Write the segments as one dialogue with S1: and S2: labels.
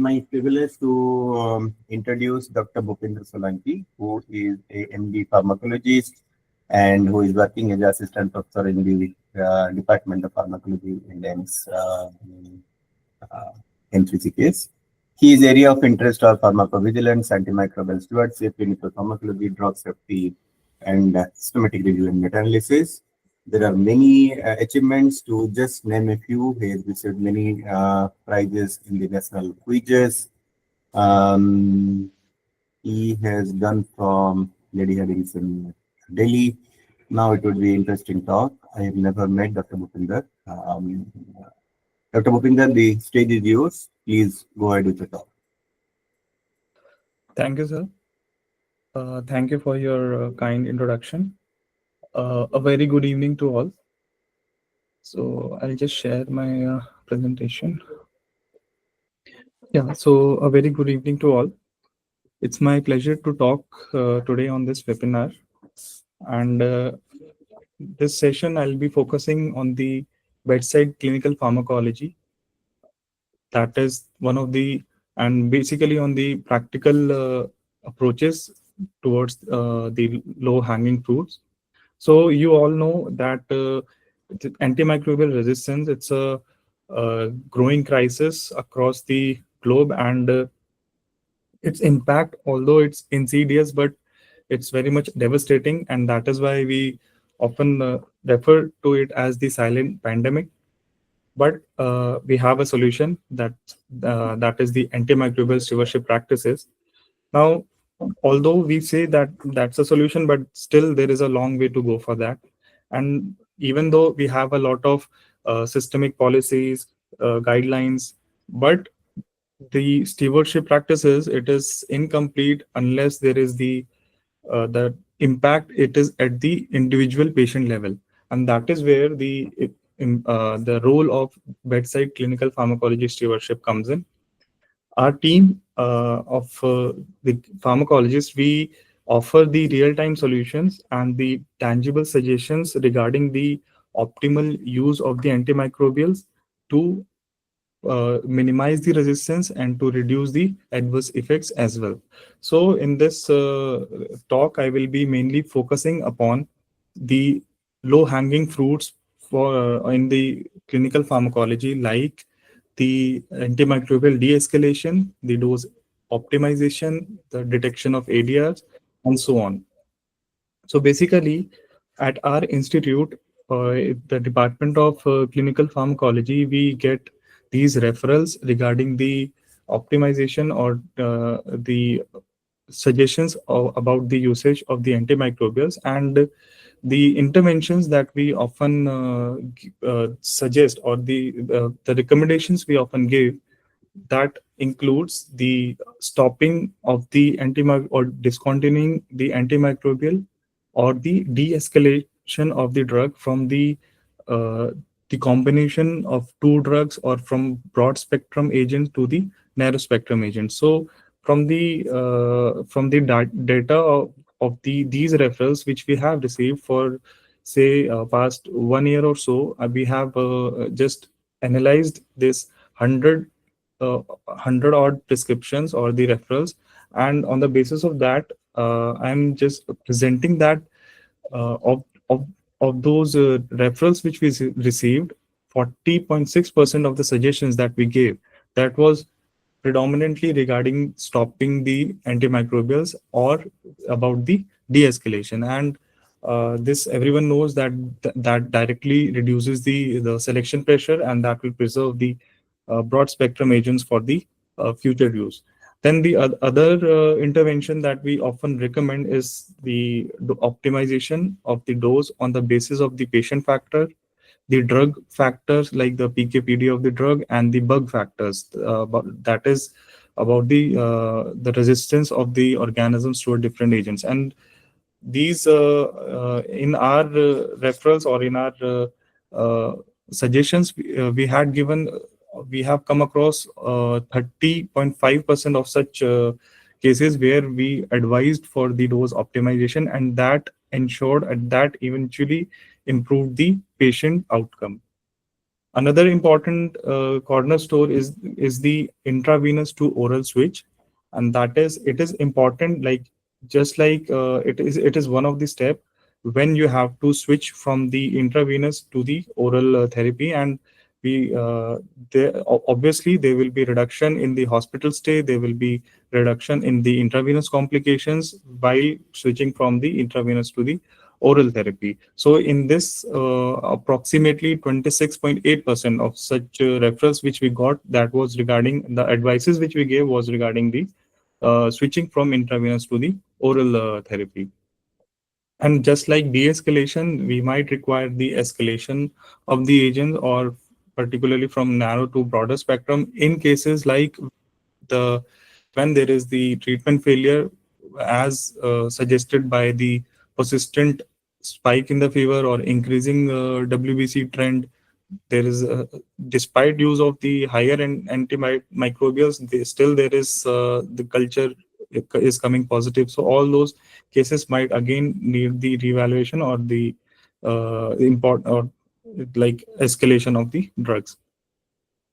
S1: my privilege to introduce Dr. Bhupinder Solanki, who is a MD pharmacologist and who is working as assistant professor in the Department of Pharmacology in AIIMS in Rishikesh. His area of interest are pharmacovigilance, antimicrobial stewardship, clinical pharmacology, drug safety, and systematic review and meta-analysis. There are many achievements. To just name a few, he has received many prizes in the national quizzes. He has done from Lady Headings in Delhi. Now it would be interesting talk. I have never met Dr. Bhupinder. Dr. Bhupinder, the stage is yours. Please go ahead with the talk.
S2: Thank you, sir. Thank you for your kind introduction. A very good evening to all. So I'll just share my presentation. Yeah, so a very good evening to all. It's my pleasure to talk today on this webinar. And this session, I'll be focusing on the bedside clinical pharmacology. That is one of the, and basically on the practical approaches towards the low-hanging fruits. So you all know that antimicrobial resistance, it's a growing crisis across the globe, and its impact, although it's insidious, but it's very much devastating, and that is why we often refer to it as the silent pandemic. But we have a solution that is the antimicrobial stewardship practices. Now, although we say that that's a solution, but still there is a long way to go for that. And even though we have a lot of systemic policies, guidelines, but the stewardship practices, it is incomplete unless there is the impact, it is at the individual patient level. And that is where the role of bedside clinical pharmacology stewardship comes in. Our team of the pharmacologists, we offer the real-time solutions and the tangible suggestions regarding the optimal use of the antimicrobials to minimize the resistance and to reduce the adverse effects as well. So in this talk, I will be mainly focusing upon the low-hanging fruits for in the clinical pharmacology, like the antimicrobial de-escalation, the dose optimization, the detection of ADRs, and so on. So basically, at our institute, the Department of Clinical Pharmacology, we get these referrals regarding the optimization or the suggestions about the usage of the antimicrobials, and the interventions that we often suggest, or the recommendations we often give, that includes the stopping of the or discontinuing the antimicrobial, or the de-escalation of the drug from the combination of two drugs, or from broad spectrum agents to the narrow spectrum agents. So from the data of these referrals which we have received for, say, past 1 year or so, we have just analyzed this 100 odd prescriptions or the referrals, and on the basis of that, I'm just presenting that of those referrals which we received, 40.6% of the suggestions that we gave, that was predominantly regarding stopping the antimicrobials or about the de-escalation. And this, everyone knows that that directly reduces the selection pressure, and that will preserve the broad spectrum agents for the future use. Then the other intervention that we often recommend is the optimization of the dose on the basis of the patient factor, the drug factors like the PK/PD of the drug, and the bug factors. That is about the resistance of the organisms to different agents. And these in our referrals, or in our suggestions, we had given, we have come across 30.5% of such cases where we advised for the dose optimization, and that ensured, and that eventually improved the patient outcome. Another important cornerstone is the intravenous to oral switch, and that is it is important. Like just like it is one of the step when you have to switch from the intravenous to the oral therapy, and we there obviously there will be reduction in the hospital stay. There will be reduction in the intravenous complications while switching from the intravenous to the oral therapy. So in this, approximately 26.8% of such referrals which we got, that was regarding the advices which we gave was regarding the switching from intravenous to the oral therapy. And just like de-escalation, we might require the escalation of the agent, or particularly from narrow to broader spectrum in cases like the when there is the treatment failure, as suggested by the persistent spike in the fever or increasing WBC trend. There is despite use of the higher antimicrobials, still there is the culture is coming positive. So all those cases might again need the reevaluation or the import or like escalation of the drugs.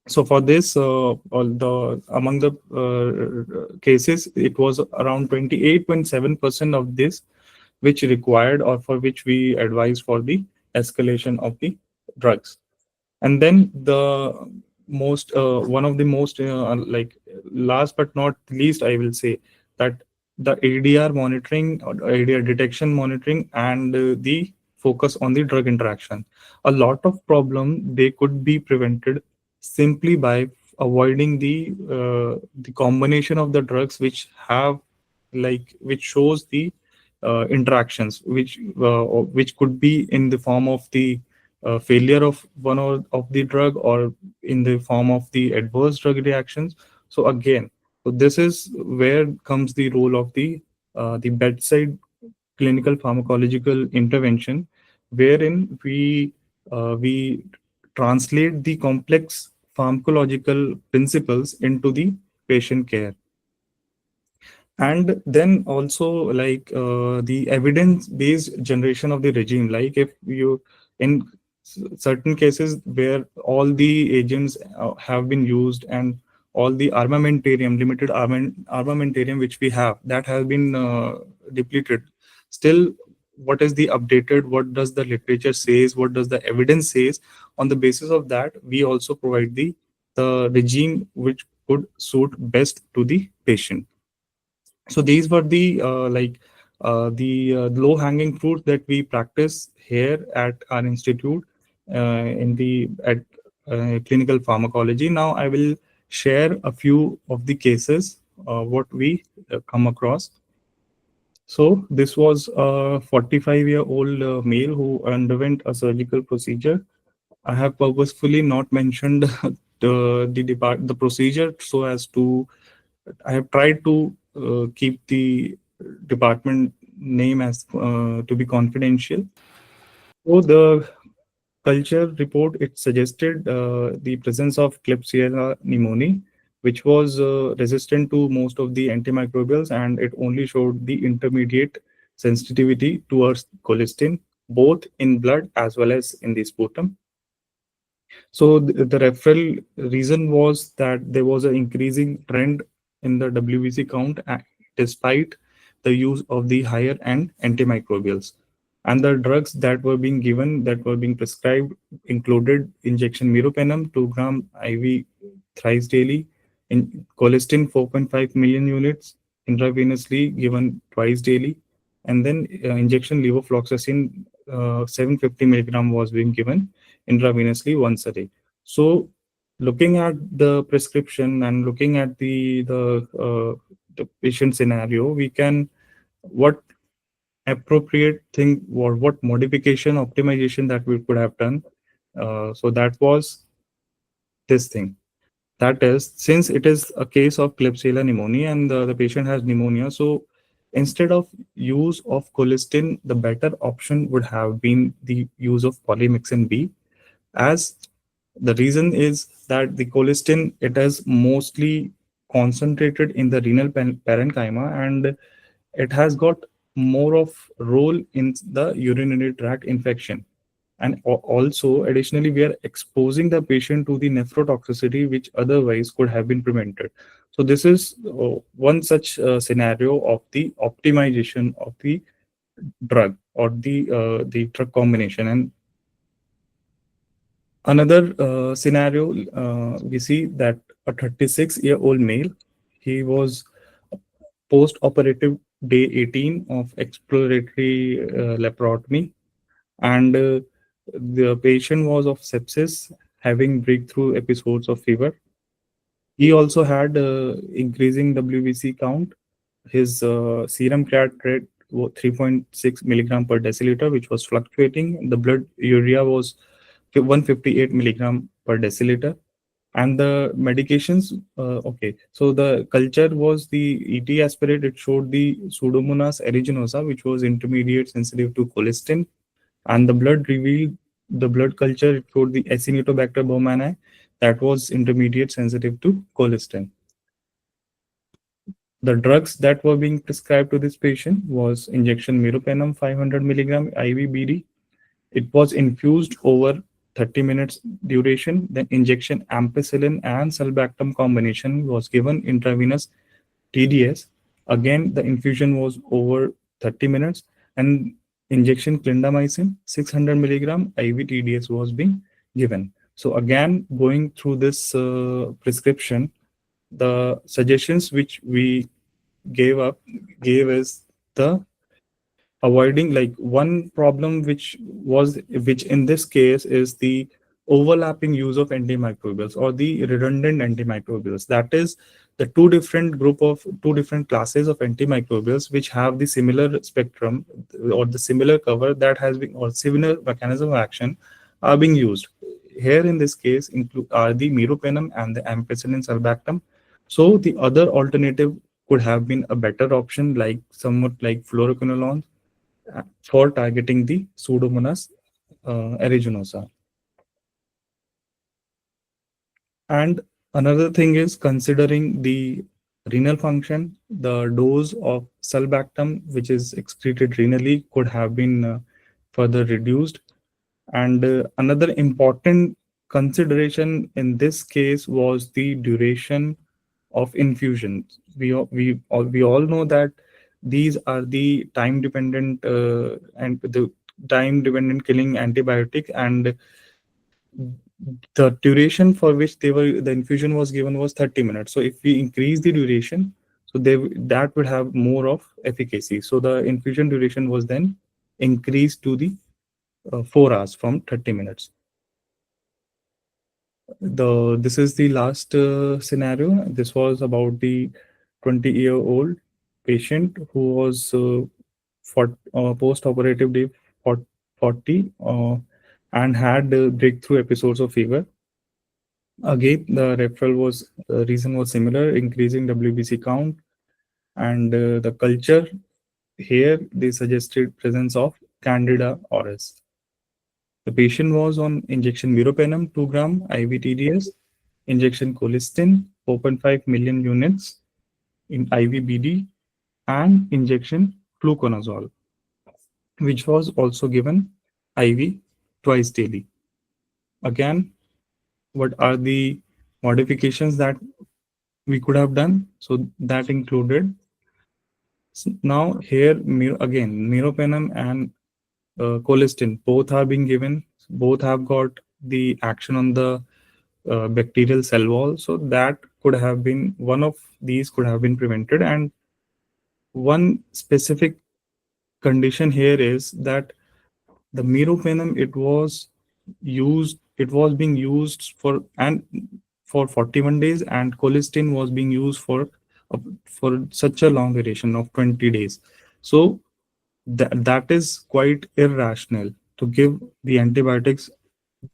S2: So for this, all the among the cases, it was around 28.7% of this which required or for which we advised for the escalation of the drugs. And then the most one of the most like last but not least, I will say that the ADR monitoring or ADR detection monitoring and the focus on the drug interaction. A lot of problem they could be prevented simply by avoiding the combination of the drugs which have like which shows the interactions which could be in the form of the failure of one or of the drug, or in the form of the adverse drug reactions. So again, so this is where comes the role of the bedside clinical pharmacological intervention, wherein we translate the complex pharmacological principles into the patient care. And then also like the evidence based generation of the regime, like if you in certain cases where all the agents have been used, and all the armamentarium limited armamentarium which we have, that has been depleted. Still, what is the updated, what does the literature says, what does the evidence says? On the basis of that, we also provide the regime which could suit best to the patient. So these were the low hanging fruit that we practice here at our institute in the at clinical pharmacology. Now I will share a few of the cases what we come across. So this was a 45-year-old male who underwent a surgical procedure. I have purposefully not mentioned the procedure so as to I have tried to keep the department name as to be confidential. So the culture report, it suggested the presence of Klebsiella pneumoniae, which was resistant to most of the antimicrobials, and it only showed the intermediate sensitivity towards colistin, both in blood as well as in the sputum. So the referral reason was that there was an increasing trend in the WBC count despite the use of the higher end antimicrobials. And the drugs that were being given, that were being prescribed, included injection meropenem, 2 gram IV thrice daily, in colistin 4.5 million units intravenously given twice daily, and then injection levofloxacin 750 milligram was being given intravenously once a day. So, looking at the prescription and looking at the patient scenario, we can what appropriate thing or what modification optimization that we could have done. So that was this thing. That is, since it is a case of Klebsiella pneumoniae and the patient has pneumonia, so instead of use of colistin, the better option would have been the use of polymyxin B, as the reason is that the colistin, it is mostly concentrated in the renal parenchyma, and it has got more of role in the urinary tract infection. And also, additionally, we are exposing the patient to the nephrotoxicity, which otherwise could have been prevented. So this is one such scenario of the optimization of the drug or the drug combination. And another scenario, we see that a 36-year-old male, he was post-operative day 18 of exploratory laparotomy, and the patient was of sepsis, having breakthrough episodes of fever. He also had increasing WBC count. His serum creatinine 3.6 milligram per deciliter, which was fluctuating. The blood urea was 158 milligram per deciliter. And the medications, okay. So the culture was the ET aspirate. It showed the Pseudomonas aeruginosa, which was intermediate sensitive to colistin. And the blood revealed the blood culture. It showed the Acinetobacter baumannii, that was intermediate sensitive to colistin. The drugs that were being prescribed to this patient was injection meropenem 500 milligram IV BD. It was infused over 30 minutes duration. Then injection ampicillin and sulbactam combination was given intravenous TDS. Again, the infusion was over 30 minutes, and injection clindamycin 600 milligram IV TDS was being given. So again, going through this prescription, the suggestions which we gave up gave us the avoiding, like, one problem which in this case is the overlapping use of antimicrobials or the redundant antimicrobials. That is the two different classes of antimicrobials which have the similar spectrum or the similar cover that has been, or similar mechanism of action are being used. Here in this case include are the meropenem and the ampicillin sulbactam. So the other alternative could have been a better option, like somewhat like fluoroquinolones, for targeting the Pseudomonas aeruginosa. And another thing is considering the renal function, the dose of sulbactam, which is excreted renally, could have been further reduced. And another important consideration in this case was the duration of infusion. We all know that these are the time dependent and the time dependent killing antibiotic, and the duration for which the infusion was given was 30 minutes. So if we increase the duration, so that would have more of efficacy. So the infusion duration was then increased to the 4 hours from 30 minutes. This is the last scenario. This was about the 20-year-old patient who was for post-operative day 40 and had breakthrough episodes of fever. Again, the reason was similar, increasing WBC count, and the culture here they suggested presence of Candida auris. The patient was on injection meropenem 2 gram IV TDS, injection colistin 4.5 million units in IV BD, and injection fluconazole, which was also given IV twice daily. Again, what are the modifications that we could have done? So that included, now here again meropenem and colistin both are being given. Both have got the action on the bacterial cell wall, so that could have been, one of these could have been prevented. And one specific condition here is that the meropenem, it was being used for 41 days, and colistin was being used for such a long duration of 20 days. So that is quite irrational to give the antibiotics,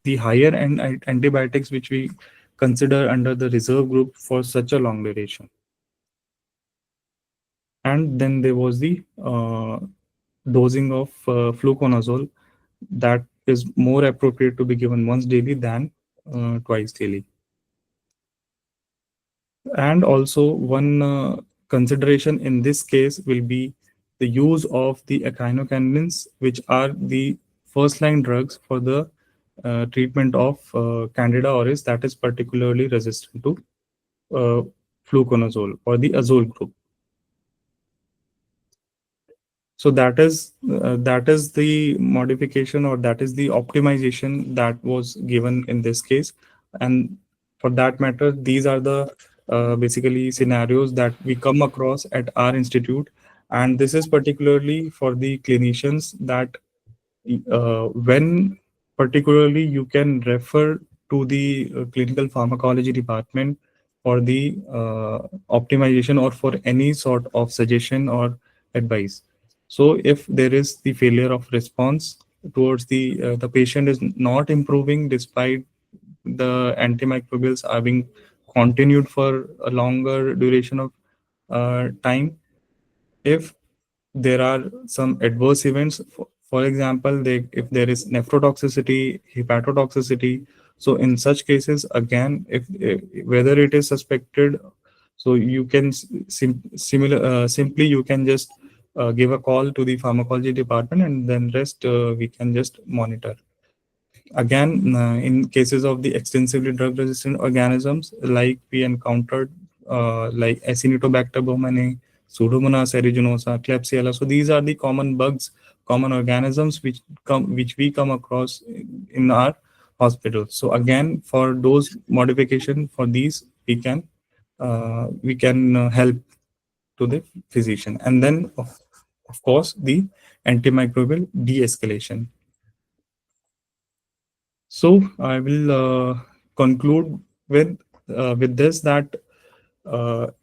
S2: the higher end antibiotics which we consider under the reserve group, for such a long duration. And then there was the dosing of fluconazole, that is more appropriate to be given once daily than twice daily. And also one consideration in this case will be the use of the echinocandins, which are the first line drugs for the treatment of Candida auris that is particularly resistant to uh, fluconazole or the azole group. So that is the modification, or that is the optimization that was given in this case. And for that matter, these are the basically scenarios that we come across at our institute. And this is particularly for the clinicians that when particularly you can refer to the clinical pharmacology department for the optimization or for any sort of suggestion or advice. So if there is the failure of response towards the patient is not improving despite the antimicrobials are being continued for a longer duration of time, if there are some adverse events, for example, if there is nephrotoxicity, hepatotoxicity, so in such cases again, if whether it is suspected, so you can simply you can just give a call to the pharmacology department, and then rest we can just monitor. Again, in cases of the extensively drug-resistant organisms, like we encountered, like Acinetobacter baumannii, Pseudomonas aeruginosa, Klebsiella. So these are the common bugs, common organisms which we come across in our hospital. So again, for those modification for these, we can help to the physician, and then of course the antimicrobial de-escalation. So I will conclude with this that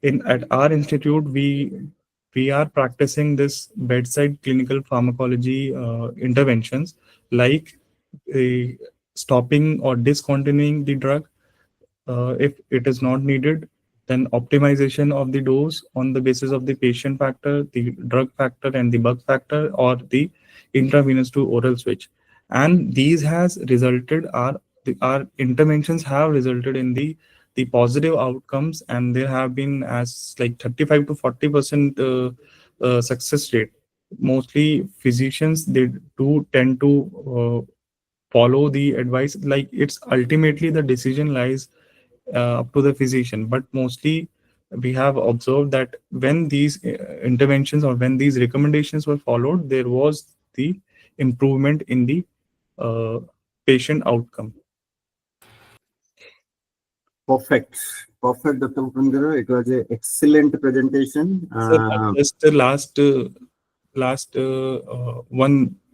S2: in at our institute we are practicing this bedside clinical pharmacology interventions, like uh, stopping or discontinuing the drug if it is not needed, then optimization of the dose on the basis of the patient factor, the drug factor, and the bug factor, or the intravenous to oral switch. And these has resulted our interventions have resulted in the positive outcomes, and there have been as like 35 to 40% success rate. Mostly physicians, they do tend to follow the advice, like it's ultimately the decision lies up to the physician, but mostly we have observed that when these interventions or when these recommendations were followed, there was the improvement in the uh, patient outcome.
S1: Perfect. Perfect, Dr. Bhupinder. It was an excellent presentation.
S2: Sir, just the last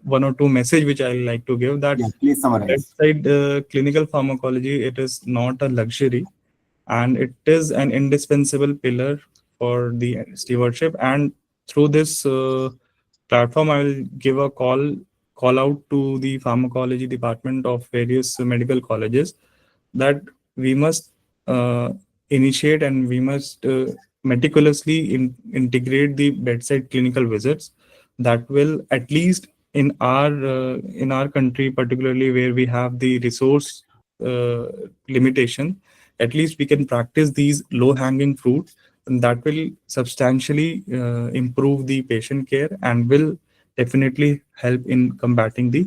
S2: one or two message which I like to give, that
S1: Yeah, please summarize.
S2: bedside clinical pharmacology, it is not a luxury, and it is an indispensable pillar for the stewardship. And through this platform, I will give a call out to the pharmacology department of various medical colleges that we must uh, initiate, and we must meticulously integrate the bedside clinical visits. That will, at least in our country particularly, where we have the resource uh, limitation, at least we can practice these low hanging fruit, and that will substantially improve the patient care and will definitely help in combating the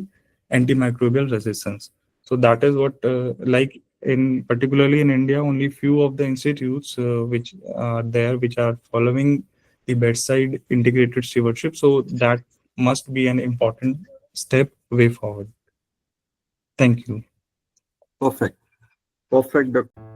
S2: antimicrobial resistance. So that is what, like in particularly in India, only few of the institutes which are there which are following the bedside integrated stewardship. So that must be an important step way forward. Thank you.
S1: Perfect. Perfect, Dr.